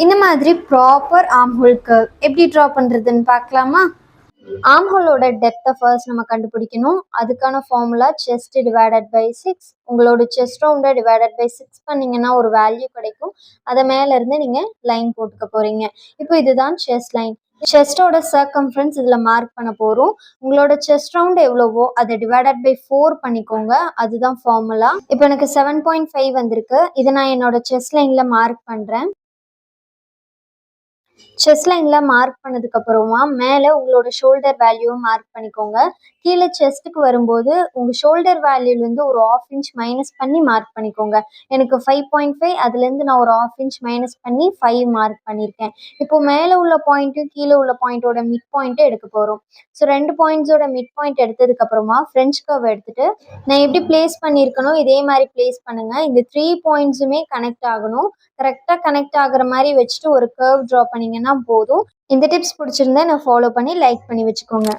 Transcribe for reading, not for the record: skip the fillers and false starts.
இந்த மாதிரி proper arm whole curve எப்படி ட்ரா பண்ணுறதுன்னு பார்க்கலாமா? ஆர்ம் ஹோலோட டெப்த்தை ஃபர்ஸ்ட் நம்ம கண்டுபிடிக்கணும். அதுக்கான ஃபார்முலா செஸ்ட் டிவைடட் பை 6. உங்களோட செஸ்ட் ரவுண்டை டிவைடட் பை 6 பண்ணிங்கன்னா ஒரு வேல்யூ கிடைக்கும். அதை மேலேருந்து நீங்கள் லைன் போட்டுக்க போகிறீங்க. இப்போ இதுதான் செஸ்ட் லைன். செஸ்டோட சர்க்கம்ஃபரன்ஸ் இதில் மார்க் பண்ண போகிறோம். உங்களோட செஸ்ட் ரவுண்ட் எவ்வளவோ அதை டிவைடட் பை 4 பண்ணிக்கோங்க. அதுதான் ஃபார்முலா. இப்போ எனக்கு 7.5 வந்திருக்கு. இதை நான் என்னோட செஸ்ட் லைனில் மார்க் பண்ணுறேன். செஸ்ட் லைனில் மார்க் பண்ணதுக்கப்புறமா மேலே உங்களோட ஷோல்டர் வேல்யூவை மார்க் பண்ணிக்கோங்க. கீழே செஸ்ட்டுக்கு வரும்போது உங்கள் ஷோல்டர் வேல்யூலேருந்து ஒரு 1/2 இன்ச் மைனஸ் பண்ணி மார்க் பண்ணிக்கோங்க. எனக்கு 5.5, அதுலேருந்து நான் ஒரு 1/2 இன்ச் மைனஸ் பண்ணி 5 மார்க் பண்ணியிருக்கேன். இப்போது மேலே உள்ள பாயிண்ட்டும் கீழே உள்ள பாயிண்ட்டோட மிட் பாயிண்ட்டை எடுக்க போகிறோம். ஸோ 2 பாயிண்ட்ஸோட மிட் பாயிண்ட் எடுத்ததுக்கப்புறமா ஃப்ரெஞ்ச் கர்வ் எடுத்துகிட்டு நான் எப்படி பிளேஸ் பண்ணியிருக்கணும் இதே மாதிரி பிளேஸ் பண்ணுங்கள். இந்த 3 பாயிண்ட்ஸுமே கனெக்ட் ஆகணும். கரெக்டாக கனெக்ட் ஆகுற மாதிரி வச்சுட்டு ஒரு கர்வ் ட்ரா பண்ணிங்கன்னா போதும். இந்த டிப்ஸ் பிடிச்சிருந்தா நான் ஃபாலோ பண்ணி லைக் பண்ணி வச்சுக்கோங்க.